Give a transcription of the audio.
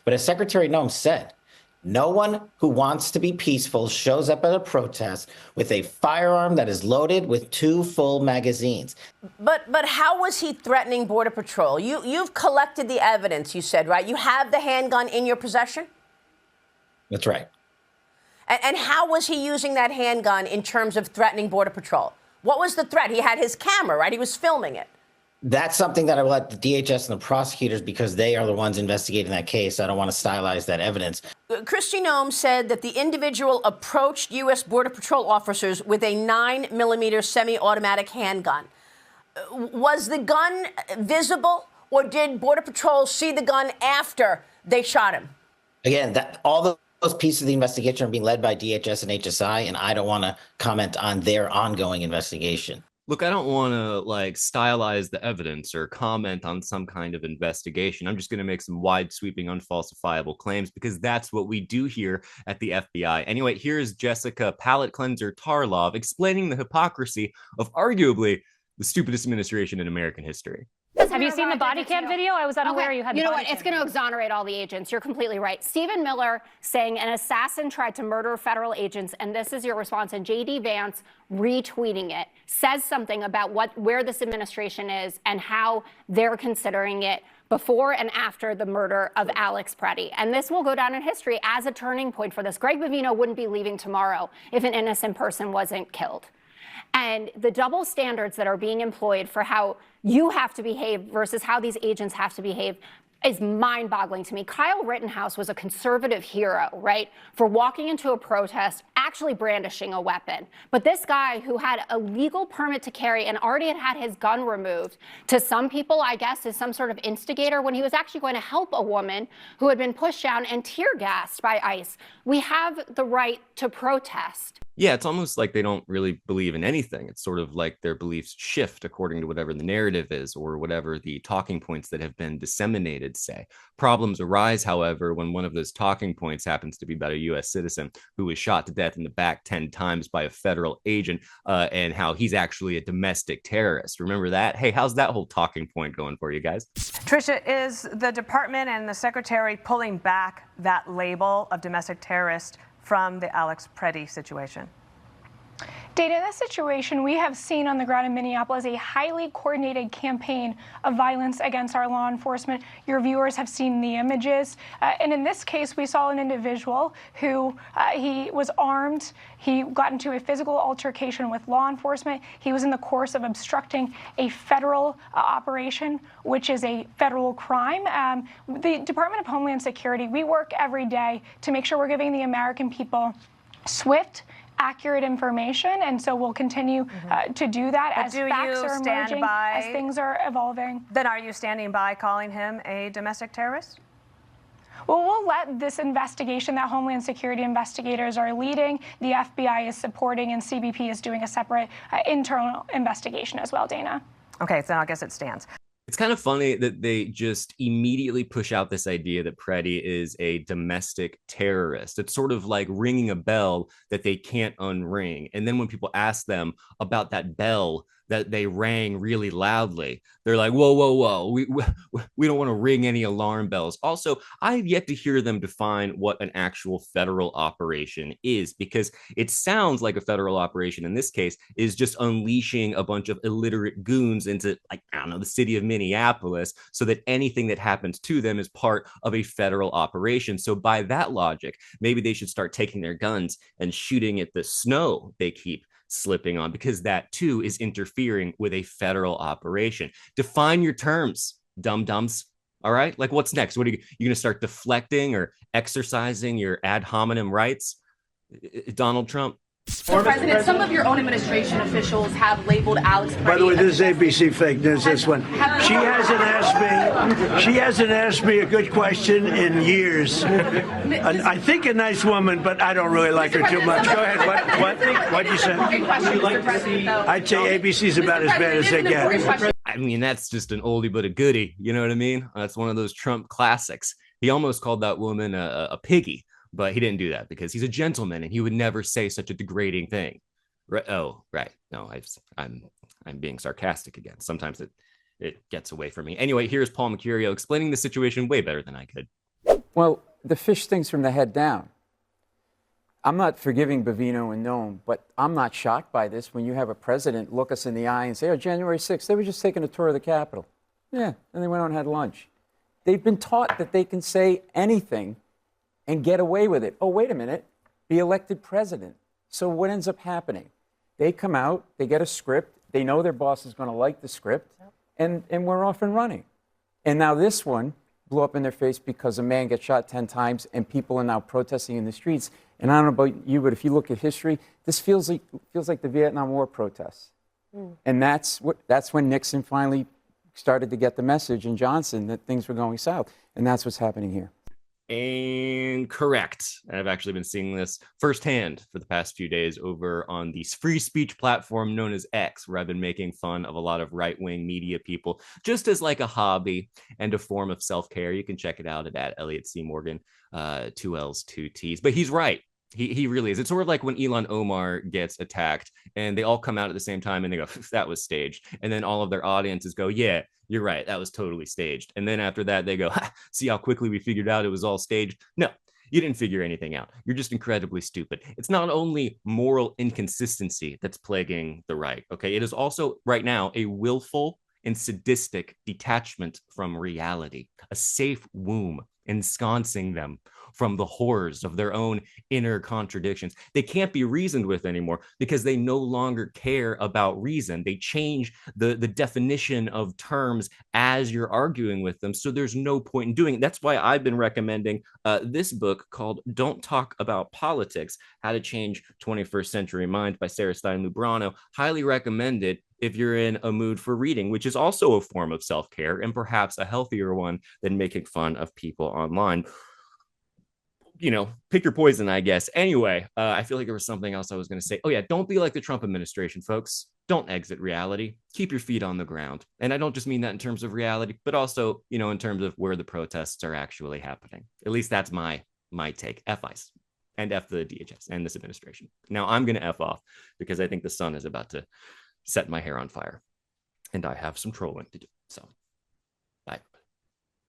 But as Secretary Noem said, no one who wants to be peaceful shows up at a protest with a firearm that is loaded with 2 full magazines. But how was he threatening Border Patrol? You've collected the evidence, you said, right? You have the handgun in your possession? That's right. And how was he using that handgun in terms of threatening Border Patrol? What was the threat? He had his camera, right? He was filming it. That's something that I will let the DHS and the prosecutors, because they are the ones investigating that case. I don't want to stylize that evidence. Kristi Noem said that the individual approached U.S. Border Patrol officers with a 9mm semi-automatic handgun. Was the gun visible, or did Border Patrol see the gun after they shot him? Again, all those pieces of the investigation are being led by DHS and HSI, and I don't want to comment on their ongoing investigation. Look, I don't want to stylize the evidence or comment on some kind of investigation. I'm just going to make some wide sweeping, unfalsifiable claims because that's what we do here at the FBI. Anyway, here's Jessica Palate Cleanser Tarlov explaining the hypocrisy of arguably the stupidest administration in American history. Have you seen the body cam video? I was unaware you had. You know what? It's going to exonerate all the agents. You're completely right. Stephen Miller saying an assassin tried to murder federal agents, and this is your response. And J.D. Vance retweeting it says something about where this administration is and how they're considering it before and after the murder of Alex Pretti. And this will go down in history as a turning point for this. Greg Bovino wouldn't be leaving tomorrow if an innocent person wasn't killed. And the double standards that are being employed for how you have to behave versus how these agents have to behave is mind-boggling to me. Kyle Rittenhouse was a conservative hero, right, for walking into a protest, actually brandishing a weapon. But this guy who had a legal permit to carry and already had his gun removed, to some people, I guess, is some sort of instigator when he was actually going to help a woman who had been pushed down and tear-gassed by ICE. We have the right to protest. Yeah, it's almost like they don't really believe in anything. It's sort of like their beliefs shift according to whatever the narrative is or whatever the talking points that have been disseminated say. Problems arise, however, when one of those talking points happens to be about a U.S. citizen who was shot to death in the back 10 times by a federal agent and how he's actually a domestic terrorist. Remember that? Hey, how's that whole talking point going for you guys? Tricia, is the department and the secretary pulling back that label of domestic terrorist from the Alex Pretti situation? Dana, in this situation, we have seen on the ground in Minneapolis a highly coordinated campaign of violence against our law enforcement. Your viewers have seen the images. And in this case, we saw an individual who he was armed. He got into a physical altercation with law enforcement. He was in the course of obstructing a federal operation, which is a federal crime. The Department of Homeland Security, we work every day to make sure we're giving the American people swift, accurate information, and so we'll continue to do that as facts are emerging, as things are evolving. Then are you standing by calling him a domestic terrorist? Well, we'll let this investigation that Homeland Security investigators are leading, the FBI is supporting, and CBP is doing a separate internal investigation as well, Dana. Okay, so I guess it stands. It's kind of funny that they just immediately push out this idea that Pretti is a domestic terrorist. It's sort of like ringing a bell that they can't unring. And then when people ask them about that bell that they rang really loudly, they're like, whoa, whoa, whoa, we don't want to ring any alarm bells. Also, I have yet to hear them define what an actual federal operation is, because it sounds like a federal operation in this case is just unleashing a bunch of illiterate goons into, like, I don't know, the city of Minneapolis, so that anything that happens to them is part of a federal operation. So by that logic, maybe they should start taking their guns and shooting at the snow they keep slipping on, because that too is interfering with a federal operation. Define your terms, dum-dums. All right, like, what's next? What are you going to start deflecting or exercising your ad hominem rights, Donald Trump? So, President, some of your own administration officials have labeled Alex Pretti. By the way, this is ABC fake news. This one. She hasn't asked me a good question in years. I think a nice woman, but I don't really like her too much. Go ahead. What you say? I'd say ABC's about as bad as they get. I mean, that's just an oldie but a goodie. You know what I mean? That's one of those Trump classics. He almost called that woman a piggy. But he didn't do that because he's a gentleman and he would never say such a degrading thing. Right? Oh, right. No, I'm being sarcastic again. Sometimes it gets away from me. Anyway, here's Paul Mercurio explaining the situation way better than I could. Well, the fish stinks from the head down. I'm not forgiving Bavino and Nome, but I'm not shocked by this when you have a president look us in the eye and say, oh, January 6th, they were just taking a tour of the Capitol. Yeah, and they went out and had lunch. They've been taught that they can say anything and get away with it. Oh, wait a minute, be elected president. So what ends up happening? They come out, they get a script, they know their boss is going to like the script, and we're off and running. And now this one blew up in their face because a man gets shot 10 times and people are now protesting in the streets. And I don't know about you, but if you look at history, this feels like the Vietnam War protests. And that's when Nixon finally started to get the message, and Johnson, that things were going south. And that's what's happening here. And correct. I've actually been seeing this firsthand for the past few days over on the free speech platform known as X, where I've been making fun of a lot of right-wing media people just as like a hobby and a form of self-care. You can check it out at Elliott Morgan, 2 L's, 2 T's. But he's right. He really is. It's sort of like when Elon Omar gets attacked and they all come out at the same time and they go, that was staged. And then all of their audiences go, yeah, you're right. That was totally staged. And then after that, they go, see how quickly we figured out it was all staged? No, you didn't figure anything out. You're just incredibly stupid. It's not only moral inconsistency that's plaguing the right. Okay. It is also right now a willful and sadistic detachment from reality, a safe womb ensconcing them from the horrors of their own inner contradictions. They can't be reasoned with anymore because they no longer care about reason. They change the definition of terms as you're arguing with them. So there's no point in doing it. That's why I've been recommending this book called Don't Talk About Politics, How to Change 21st Century Minds by Sarah Stein Lubrano. Highly recommended if you're in a mood for reading, which is also a form of self-care and perhaps a healthier one than making fun of people online. You know, pick your poison, I guess. Anyway, I feel like there was something else I was going to say. Oh, yeah, don't be like the Trump administration, folks. Don't exit reality. Keep your feet on the ground. And I don't just mean that in terms of reality, but also, you know, in terms of where the protests are actually happening. At least that's my take. F ICE and F the DHS and this administration. Now I'm going to F off because I think the sun is about to set my hair on fire and I have some trolling to do. So